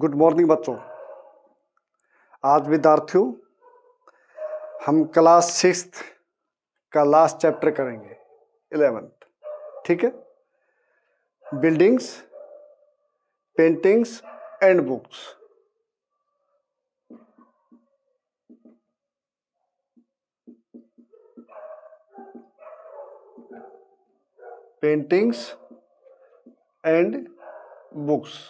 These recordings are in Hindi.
गुड मॉर्निंग बच्चों। आज विद्यार्थियों हम क्लास 6th का लास्ट चैप्टर करेंगे 11th। ठीक है, buildings, paintings and books. Paintings and books.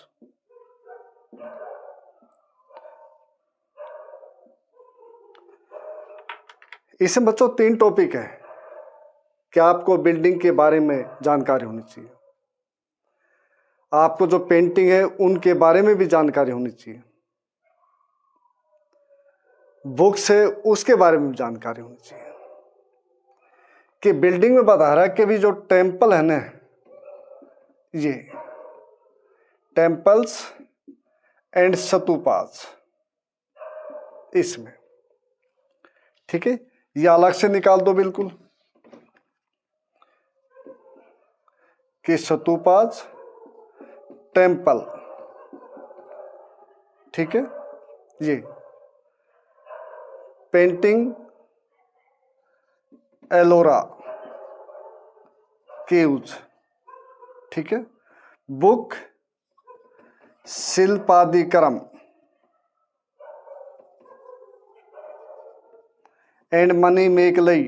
इसमें बच्चों 3 टॉपिक है कि आपको बिल्डिंग के बारे में जानकारी होनी चाहिए, आपको जो पेंटिंग है उनके बारे में भी जानकारी होनी चाहिए, बुक्स है उसके बारे में भी जानकारी होनी चाहिए। कि बिल्डिंग में बता रहा है कि भी जो टेम्पल है ना, ये टेम्पल्स एंड स्तूपास, इसमें ठीक है, ये अलग से निकाल दो बिल्कुल कि स्तूपास, टेम्पल, ठीक है, ये पेंटिंग, एलोरा, केव्स, ठीक है, बुक, शिल्पादिक्रम एंड मनी मेकलई,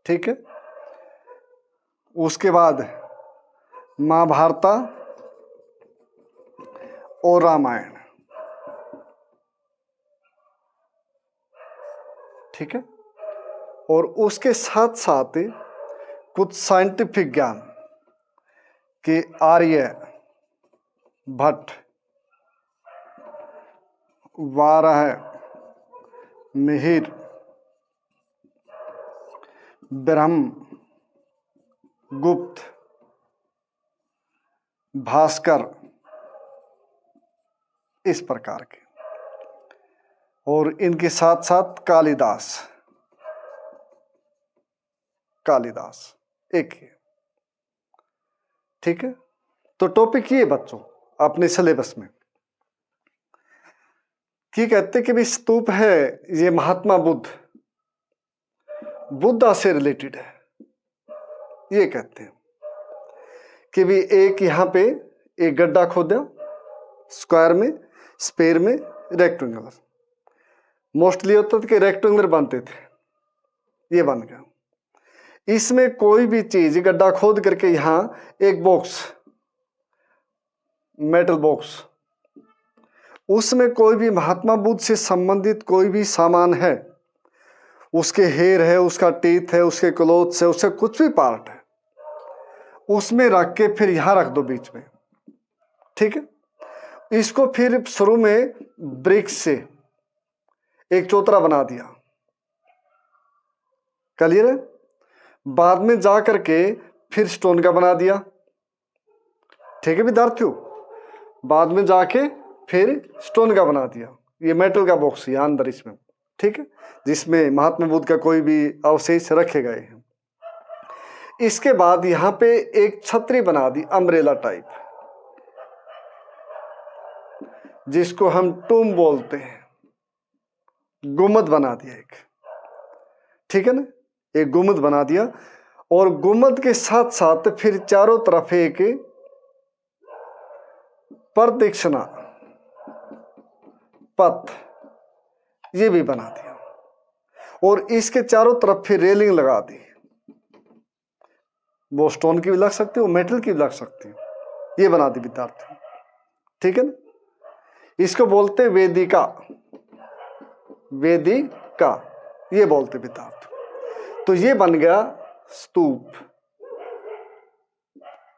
ठीक है। उसके बाद महाभारता और रामायण, ठीक है। और उसके साथ साथ कुछ साइंटिफिक ज्ञान कि आर्य भट्ट, वाराह मिहिर, ब्रह्म गुप्त, भास्कर, इस प्रकार के। और इनके साथ साथ कालिदास एक है, ठीक है। तो टॉपिक ये बच्चों अपने सिलेबस में कि कहते कि भी स्तूप है ये महात्मा बुद्धा से रिलेटेड है। ये कहते हैं कि भी एक यहाँ पे एक गड्ढा खोदा स्क्वायर में, स्पेयर में, रेक्टेंगुलर, मोस्टली होता था कि रेक्टेंगुलर बनते थे, ये बन गया। इसमें कोई भी चीज गड्ढा खोद करके यहाँ एक बॉक्स, मेटल बॉक्स, उसमें कोई भी महात्मा बुद्ध से संबंधित कोई भी सामान है, उसके हेयर है, उसका टीथ है, उसके क्लोथ्स है, उसका कुछ भी पार्ट है, उसमें रख के फिर यहां रख दो बीच में, ठीक है। इसको फिर शुरू में ब्रिक्स से एक चौतरा बना दिया, क्लियर है। बाद में जा करके फिर स्टोन का बना दिया, ठीक है विद्यार्थियों। बाद में जाके फिर स्टोन का बना दिया, ये मेटल का बॉक्स यहाँ अंदर इसमें, ठीक है, जिसमें महात्मा बुद्ध का कोई भी अवशेष रखे गए हैं। इसके बाद यहाँ पे एक छतरी बना दी अम्ब्रेला टाइप, जिसको हम टूम बोलते हैं, गुम्बद बना दिया एक, ठीक है ना, एक गुम्बद बना दिया। और गुम्बद के साथ साथ फिर चारों तरफ एक प्रदक्षिणा पथ ये भी बना दिया, और इसके चारों तरफ फिर रेलिंग लगा दी, वो स्टोन की भी लग सकती है, वो मेटल की भी लग सकती है, ये बना दी विद्यार्थी, ठीक है ना। इसको बोलते वेदिका ये बोलते विद्यार्थी। तो ये बन गया स्तूप,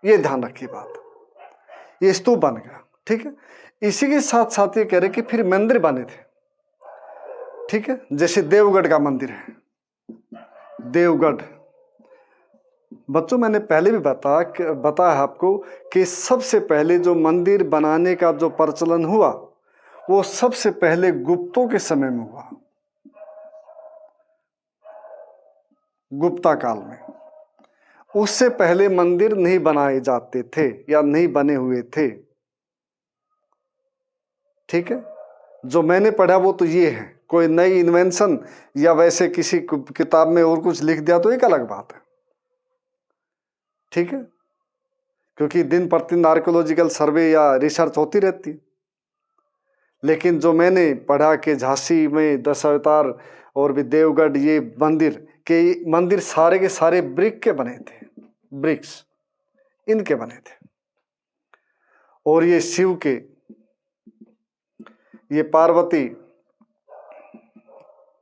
ये ध्यान रखिए बात, ये स्तूप बन गया, ठीक है। इसी के साथ साथ ये कह रहे कि फिर मंदिर बने थे, ठीक है, जैसे देवगढ़ का मंदिर है, देवगढ़। बच्चों मैंने पहले भी बताया आपको कि सबसे पहले जो मंदिर बनाने का जो प्रचलन हुआ वो सबसे पहले गुप्तों के समय में हुआ, गुप्ता काल में। उससे पहले मंदिर नहीं बनाए जाते थे या नहीं बने हुए थे। ठीक है, जो मैंने पढ़ा वो तो ये है, कोई नई इन्वेंशन या वैसे किसी किताब में और कुछ लिख दिया तो एक अलग बात है। ठीक है, क्योंकि दिन प्रतिदिन आर्कियोलॉजिकल सर्वे या रिसर्च होती रहती है, लेकिन जो मैंने पढ़ा कि झांसी में 10 अवतार और भी देवगढ़, ये मंदिर सारे के सारे ब्रिक के बने थे, ब्रिक्स इनके बने थे। और ये शिव के, ये पार्वती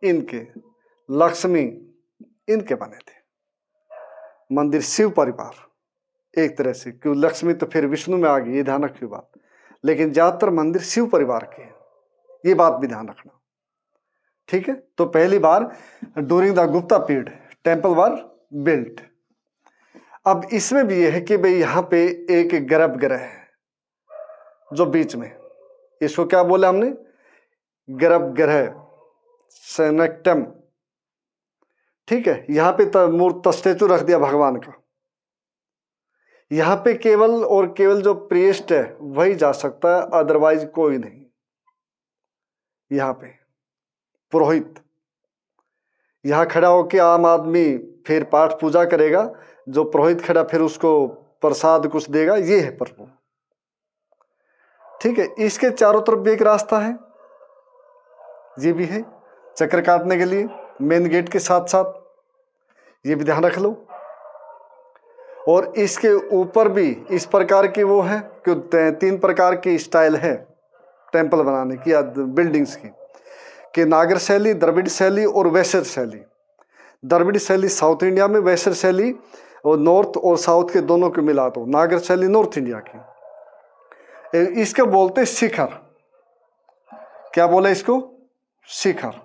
इनके, लक्ष्मी इनके बने थे। मंदिर शिव परिवार एक तरह से, क्यों लक्ष्मी तो फिर विष्णु में आ गई, ये ध्यान रखिए बात, लेकिन ज्यादातर मंदिर शिव परिवार के हैं, ये बात भी ध्यान रखना। ठीक है, तो पहली बार during the Gupta period temple were built. अब इसमें भी यह है कि भाई यहां पे एक गर्भगृह है जो बीच में, इसको क्या बोला हमने, गर्भगृह, सेनेक्टम। ठीक है, यहां पे मूर्त स्टेचू रख दिया भगवान का। यहां पे केवल और केवल जो प्रीस्ट है वही जा सकता है, अदरवाइज कोई नहीं। यहां पे पुरोहित यहां खड़ा होकर आम आदमी फिर पाठ पूजा करेगा, जो पुरोहित खड़ा फिर उसको प्रसाद कुछ देगा, ये है प्रभु। ठीक है, इसके चारों तरफ भी एक रास्ता है, ये भी है चक्र काटने के लिए मेन गेट के साथ साथ, ये भी ध्यान रख लो। और इसके ऊपर भी इस प्रकार की वो है कि 3 प्रकार की स्टाइल है टेम्पल बनाने की या बिल्डिंग्स की, कि नागर शैली, द्रविड़ शैली और वैश्य शैली। द्रविड़ शैली साउथ इंडिया में, वैश्य शैली और नॉर्थ और साउथ के दोनों को मिला दो, नागर शैली नॉर्थ इंडिया की। इसको बोलते शिखर, क्या बोले इसको, शिखर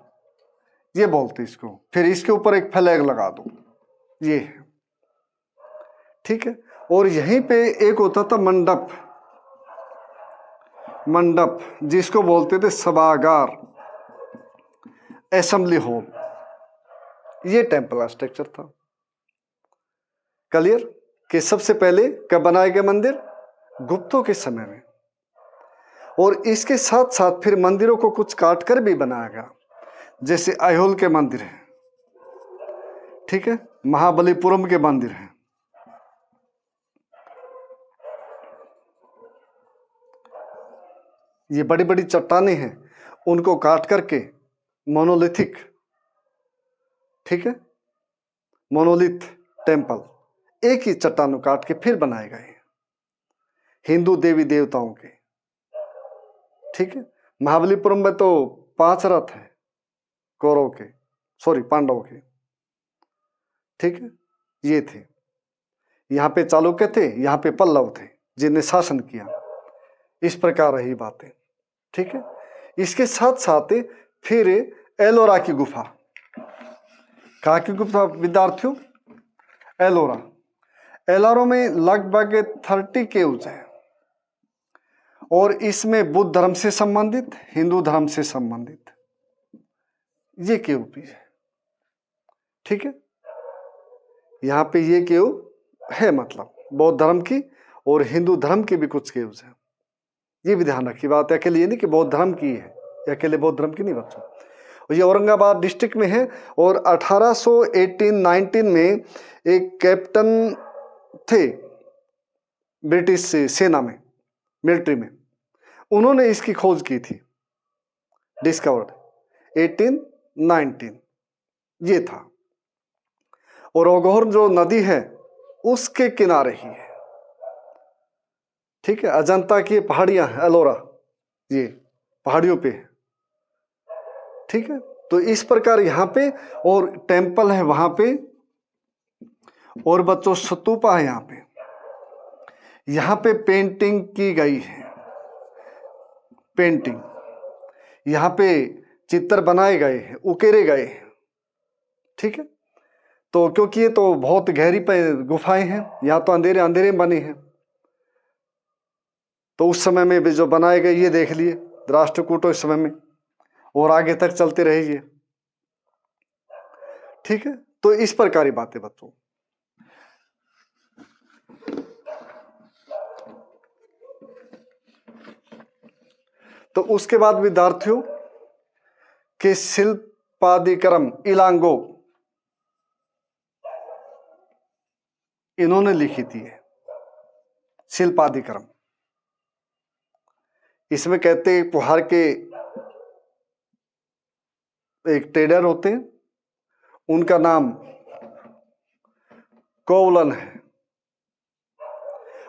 ये बोलते इसको। फिर इसके ऊपर एक फ्लैग लगा दो, ये है। ठीक है, और यहीं पे एक होता था मंडप, मंडप जिसको बोलते थे सभागार, असेंबली हॉल, ये टेम्पल का स्ट्रक्चर था। क्लियर, कि सबसे पहले कब बनाए गए मंदिर, गुप्तों के समय में। और इसके साथ साथ फिर मंदिरों को कुछ काट कर भी बनाया गया, जैसे अहोल के मंदिर है, ठीक है, महाबलीपुरम के मंदिर है, ये बड़ी बड़ी चट्टानें हैं, उनको काट करके मोनोलिथिक, ठीक है, मोनोलिथ टेम्पल, एक ही चट्टानों काट के फिर बनाए गए हिंदू देवी देवताओं के। ठीक है, महाबलीपुरम में तो 5 रथ है कौरव के, सॉरी पांडवों के। ठीक है, ये थे, यहाँ पे चालुक्य थे, यहाँ पे पल्लव थे जिन्हें शासन किया। इस प्रकार रही बातें। ठीक है, इसके साथ साथ फिर एलोरा की गुफा, कहाँ की गुफा विद्यार्थियों, एलोरा। एलोरा में लगभग 30 केव्स हैं, और इसमें बुद्ध धर्म से संबंधित, हिंदू धर्म से संबंधित ये केव भी है। ठीक है, यहाँ पे ये केव है, मतलब बौद्ध धर्म की और हिंदू धर्म की भी कुछ केव्स हैं, ये भी ध्यान रखिए बात। अकेले ये नहीं कि बौद्ध धर्म की है, अकेले बौद्ध धर्म की नहीं बच्चों। ये औरंगाबाद डिस्ट्रिक्ट में है। और 1818-19 में एक कैप्टन थे ब्रिटिश सेना में, मिलिट्री में, उन्होंने इसकी खोज की थी, डिस्कवर्ड 1819 ये था। और अघोर जो नदी है उसके किनारे ही है। ठीक है, अजंता की पहाड़ियां हैं, एलोरा ये पहाड़ियों पे है। ठीक है, तो इस प्रकार यहाँ पे और टेम्पल है वहां पे, और बच्चों स्तूपा है यहाँ पे। यहाँ पे पेंटिंग की गई है, पेंटिंग, यहाँ पे चित्र बनाए गए हैं, उकेरे गए हैं। ठीक है, तो क्योंकि ये तो बहुत गहरी पे गुफाएं हैं, यहाँ तो अंधेरे अंधेरे बनी हैं, तो उस समय में भी जो बनाए गए ये देख लिए राष्ट्रकूटों इस समय में, और आगे तक चलते रहिए। ठीक है, तो इस प्रकार की बातें बच्चों। तो उसके बाद विद्यार्थियों के शिल्पादिक्रम इलांगो इन्होंने लिखी थी शिल्पादिक्रम। इसमें कहते पुहार के एक ट्रेडर होते हैं, उनका नाम कोवलन है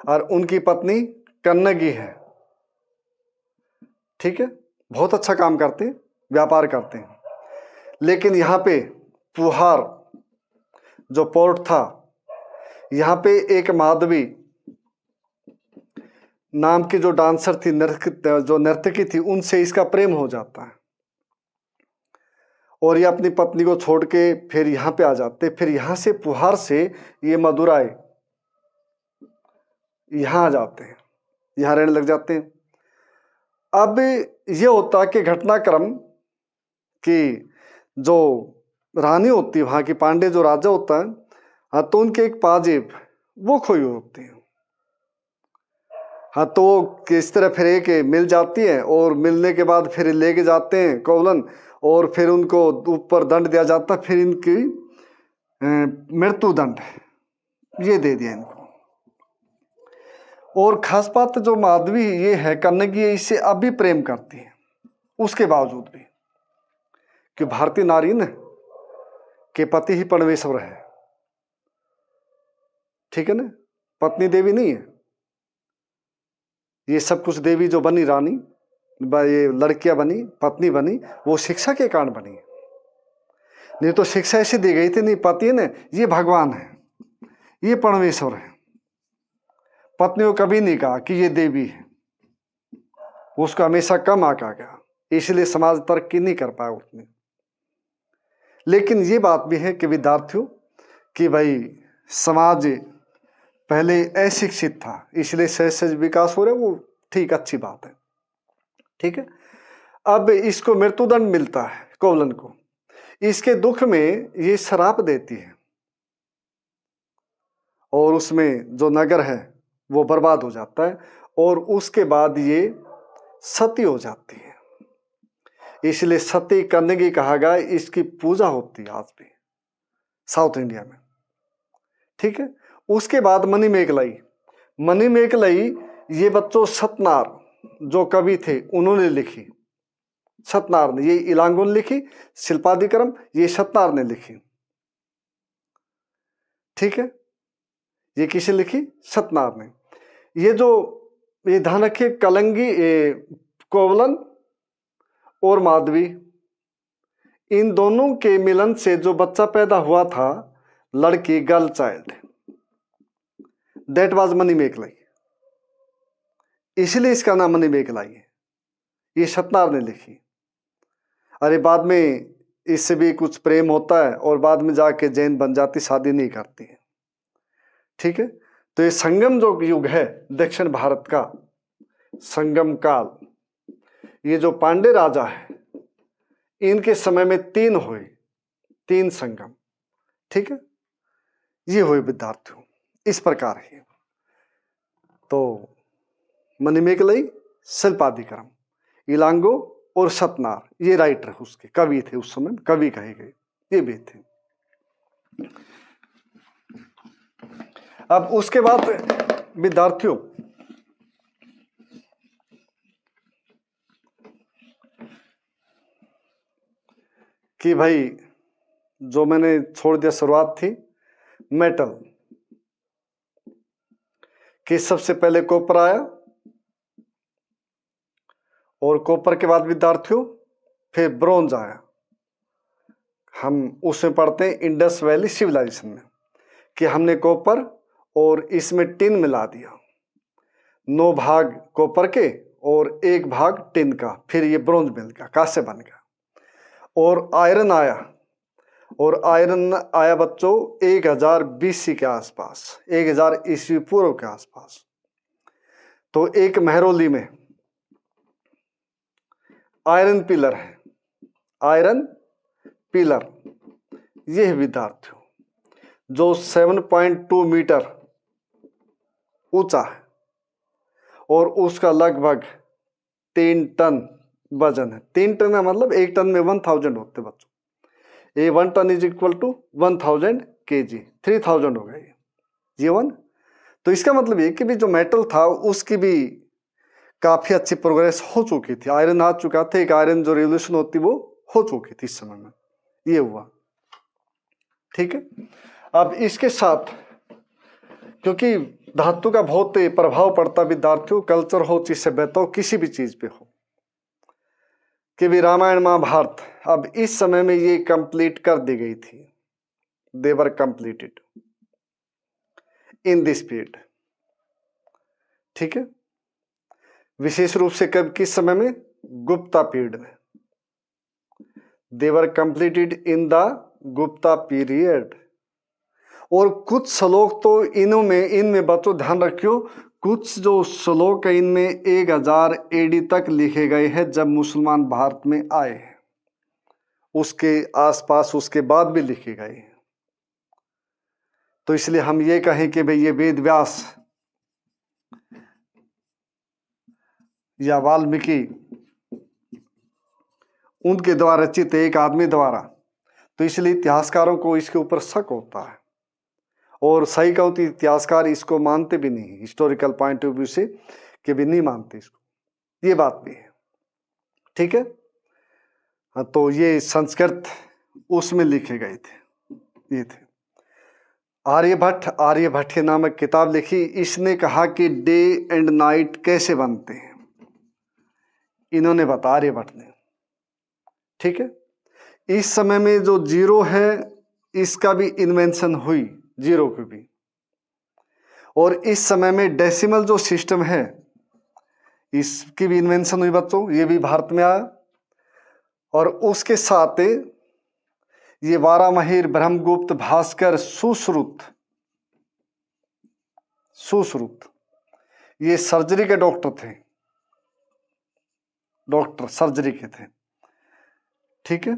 और उनकी पत्नी कन्नगी है। ठीक है, बहुत अच्छा काम करते हैं, व्यापार करते हैं। लेकिन यहाँ पे पुहार जो पोर्ट था, यहाँ पे एक माधवी नाम की जो डांसर थी, जो नर्तकी थी, उनसे इसका प्रेम हो जाता है और ये अपनी पत्नी को छोड़ के फिर यहाँ पे आ जाते। फिर यहाँ से पुहार से ये मदुराई यहाँ आ जाते हैं, यहाँ रहने लग जाते हैं। अब ये होता कि घटनाक्रम कि जो रानी होती है वहाँ की, पांडे जो राजा होता है, हाँ, तो उनके एक पाजेब वो खोई होती है। हाँ, तो वो किस तरह फिर एक मिल जाती है और मिलने के बाद फिर लेके जाते हैं कोवलन और फिर उनको ऊपर दंड दिया जाता, फिर इनकी मृत्यु दंड ये दे दिया इनको। और खास बात जो माधवी ये है, कन्नगी इससे अब भी प्रेम करती है, उसके बावजूद भी, कि भारतीय नारी न के पति ही परमेश्वर है। ठीक है ना, पत्नी देवी नहीं है, ये सब कुछ देवी जो बनी, रानी, ये लड़कियां बनी, पत्नी बनी, वो शिक्षा के कारण बनी। नहीं तो शिक्षा ऐसी दी गई थी, नहीं, पति ने ये भगवान है, ये परमेश्वर है। पत्नी को कभी नहीं कहा कि ये देवी है, उसको हमेशा कम आका गया, इसलिए समाज तरक्की नहीं कर पाया उतनी। लेकिन ये बात भी है कि विद्यार्थियों कि भाई समाज पहले अशिक्षित था, इसलिए सहज सहज विकास हो रहा है, वो ठीक, अच्छी बात है। ठीक है, अब इसको मृत्युदंड मिलता है कोवलन को। इसके दुख में ये श्राप देती है और उसमें जो नगर है वो बर्बाद हो जाता है और उसके बाद ये सती हो जाती है। इसलिए सती कन्नगी कहा गया, इसकी पूजा होती है आज भी साउथ इंडिया में। ठीक है, उसके बाद मणिमेखलाई ये बच्चों सतनार जो कवि थे उन्होंने लिखी, सतनार ने, ये इलांगो ने लिखी, शिल्पादिक्रम ये सतनार ने लिखी। ठीक है, ये किसे लिखी? सतनार ने। ये जो, ये ध्यान रखिए, कलंगी, कोवलन और माधवी, इन दोनों के मिलन से जो बच्चा पैदा हुआ था, लड़की, गर्ल चाइल्ड, दैट वाज मणिमेखलाई, इसलिए इसका नाम मणिमेखलाई है। ये सतनार ने लिखी। अरे बाद में इससे भी कुछ प्रेम होता है और बाद में जाके जैन बन जाती, शादी नहीं करती है। ठीक है, तो ये संगम जो युग है दक्षिण भारत का, संगम काल, ये जो पांडे राजा है इनके समय में 3 हुए, 3 संगम। ठीक है, ये हुए विद्यार्थियों, इस प्रकार है। तो मणिमेखलाई, शिल्पादिक्रम, इलांगो और सतनार, ये राइटर उसके कवि थे, उस समय कवि कहे गए, ये भी थे। अब उसके बाद विद्यार्थियों कि भाई जो मैंने छोड़ दिया शुरुआत थी, मेटल कि सबसे पहले कॉपर आया और कॉपर के बाद विद्यार्थियों फिर ब्रोंज आया। हम उसमें पढ़ते हैं इंडस वैली सिविलाइजेशन में कि हमने कॉपर और इसमें टिन मिला दिया, 9 भाग कॉपर के और 1 भाग टिन का, फिर ये ब्रोंज मिल गया, कांस्य बन गया। और आयरन आया, और आयरन आया बच्चों 1000 BC के आसपास, 1000 ईस्वी पूर्व के आसपास। तो एक मेहरौली में आयरन पिलर है, आयरन पिलर, ये है विद्यार्थियों जो 7.2 मीटर ऊंचा है और उसका लगभग 3 टन वजन है। 3 टन का मतलब 1 टन में 1000 होते बच्चों। ये 1 ton is equal to 1000 kg, 3000 हो गया ये जीवन। तो इसका मतलब ये कि भी जो मेटल था उसकी भी काफी अच्छी प्रोग्रेस हो चुकी थी। आयरन आ चुका था, एक आयरन जो रेवोल्यूशन होती वो हो चुकी थी इस समय में, ये हुआ। ठीक है, अब इसके साथ क्योंकि धातु का बहुत प्रभाव पड़ता विद्यार्थियों, कल्चर हो चाहे सभ्यता हो, किसी भी चीज पे हो, कि भी रामायण महाभारत अब इस समय में ये कंप्लीट कर दी गई थी। दे were completed in this period. ठीक है, विशेष रूप से कब, किस समय में, गुप्ता पीरियड में। They were completed in the Gupta period. और कुछ श्लोक तो इनमें बच्चों ध्यान रखियो, कुछ जो श्लोक है इनमें 1000 AD तक लिखे गए हैं जब मुसलमान भारत में आए हैं। उसके आसपास उसके बाद भी लिखे गए हैं। तो इसलिए हम ये कहें कि भाई ये वेद व्यास या वाल्मीकि उनके द्वारा रचित एक आदमी द्वारा, तो इसलिए इतिहासकारों को इसके ऊपर शक होता है। और सही कहूं तो इतिहासकार इसको मानते भी नहीं, हिस्टोरिकल पॉइंट ऑफ व्यू से कि भी नहीं मानते इसको, ये बात भी है। ठीक है, तो ये संस्कृत उसमें लिखे गए थे, ये थे। आर्यभट्ट नामक किताब लिखी। इसने कहा कि डे एंड नाइट कैसे बनते हैं, इन्होंने बता, आर्यभट्ट ने। ठीक है, इस समय में जो जीरो है इसका भी इन्वेंशन हुई, जीरो की भी। और इस समय में डेसिमल जो सिस्टम है इसकी भी इन्वेंशन हुई बच्चों, ये भी भारत में आया। और उसके साथ ये वारामहिर, ब्रह्मगुप्त, भास्कर, सुश्रुत ये सर्जरी के डॉक्टर थे, डॉक्टर सर्जरी के थे। ठीक है,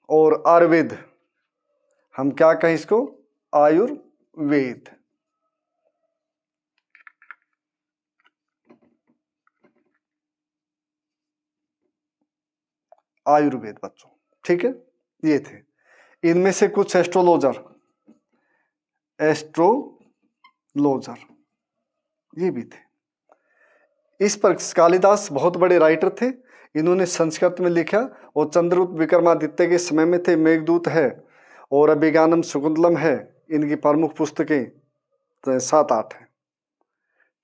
और आयुर्वेद, हम क्या कहें इसको, आयुर्वेद। आयुर्वेद बच्चों, ठीक है, ये थे। इनमें से कुछ एस्ट्रोलॉजर ये भी थे। इस पर कालिदास बहुत बड़े राइटर थे, इन्होंने संस्कृत में लिखा। और चंद्रगुप्त विक्रमादित्य के समय में थे। मेघदूत है और अभिज्ञानम शकुंतलम है, इनकी प्रमुख पुस्तकें 7-8 हैं।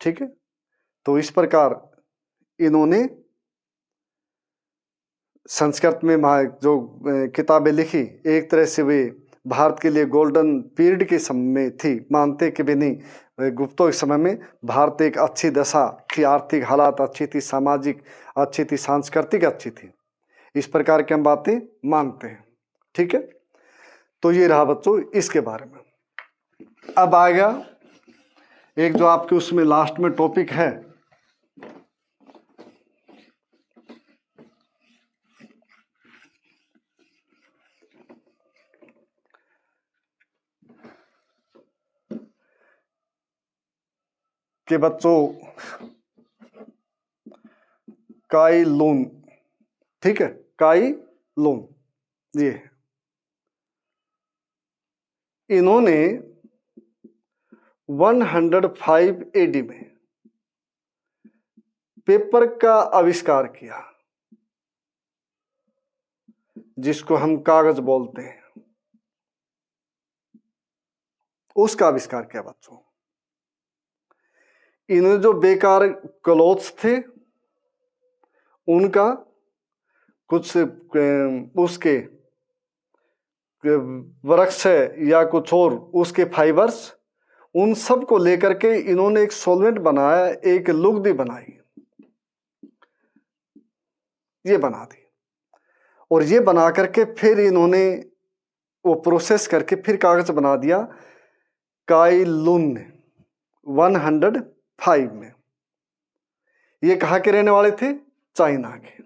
ठीक है, तो इस प्रकार इन्होंने संस्कृत में जो किताबें लिखी, एक तरह से वे भारत के लिए गोल्डन पीरियड के समय में थी। मानते कि भी नहीं, गुप्तों के समय में भारत एक अच्छी दशा थी, आर्थिक हालात अच्छी थी, सामाजिक अच्छी थी, सांस्कृतिक अच्छी थी। इस प्रकार की हम बातें मानते हैं। ठीक है, तो ये रहा बच्चों इसके बारे में। अब आ गया एक जो आपके उसमें लास्ट में टॉपिक है, कि बच्चों काई लून। ठीक है, काई लून ये इन्होंने 105 AD में पेपर का आविष्कार किया, जिसको हम कागज बोलते हैं, उसका आविष्कार किया बच्चों। इन्हें जो बेकार क्लॉथ्स थे उनका कुछ उसके वृक्ष या कुछ और उसके फाइबर्स, उन सब को लेकर के इन्होंने एक सॉल्वेंट बनाया, एक लुगदी बनाई, ये बना दी। और ये बना करके फिर इन्होंने वो प्रोसेस करके फिर कागज बना दिया काई लून 105 में। ये कहाँ के रहने वाले थे, चाइना के।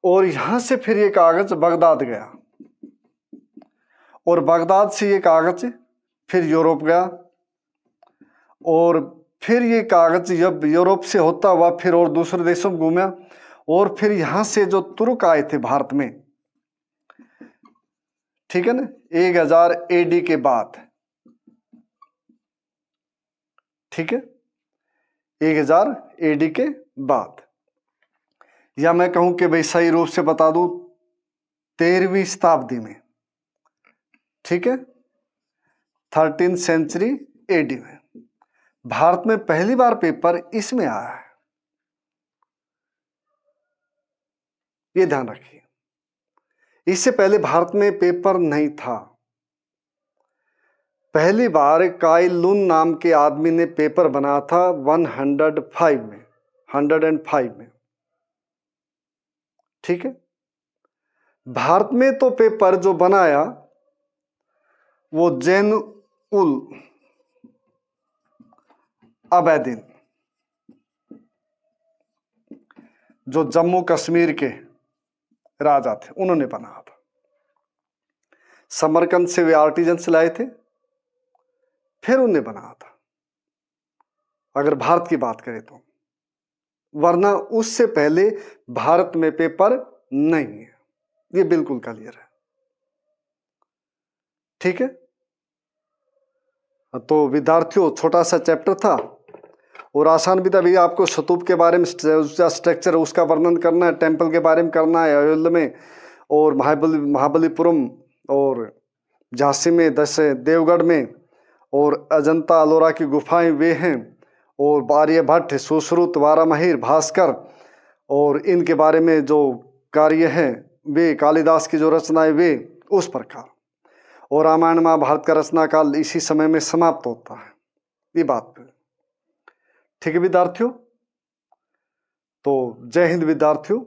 और यहां से फिर ये कागज बगदाद गया, और बगदाद से ये कागज फिर यूरोप गया, और फिर ये कागज जब यूरोप से होता हुआ फिर और दूसरे देशों में घूमा, और फिर यहां से जो तुर्क आए थे भारत में, ठीक है ना, 1000 AD के बाद, ठीक है, 1000 AD के बाद, या मैं कहूं कि भाई सही रूप से बता दूं 13वीं शताब्दी में, ठीक है, 13th सेंचुरी AD में भारत में पहली बार पेपर इसमें आया है। ये ध्यान रखिए, इससे पहले भारत में पेपर नहीं था। पहली बार काई लुन नाम के आदमी ने पेपर बनाया था 105 में, ठीक है। भारत में तो पेपर जो बनाया वो जैन उल अबैदीन, जो जम्मू कश्मीर के राजा थे, उन्होंने बनाया था। समरकंद से वे आर्टिजन्स लाए थे, फिर उन्हें बनाया था, अगर भारत की बात करें तो, वरना उससे पहले भारत में पेपर नहीं है। ये बिल्कुल क्लियर है, ठीक है। तो विद्यार्थियों, छोटा सा चैप्टर था और आसान भी था। भी आपको स्तूप के बारे में, उसका स्ट्रक्चर, उसका वर्णन करना है, टेम्पल के बारे में करना है अयोध्या में, और महाबलीपुरम, और झांसी में, देवगढ़ में, और अजंता अलोरा की गुफाएं वे हैं, और आर्यभट्ट, सुश्रुत, वारामहिर, भास्कर, और इनके बारे में जो कार्य हैं वे, कालिदास की जो रचनाएं वे, उस प्रकार। और रामायण महाभारत का रचना काल इसी समय में समाप्त होता है। ये बात, ठीक है विद्यार्थियों। तो जय हिंद विद्यार्थियों।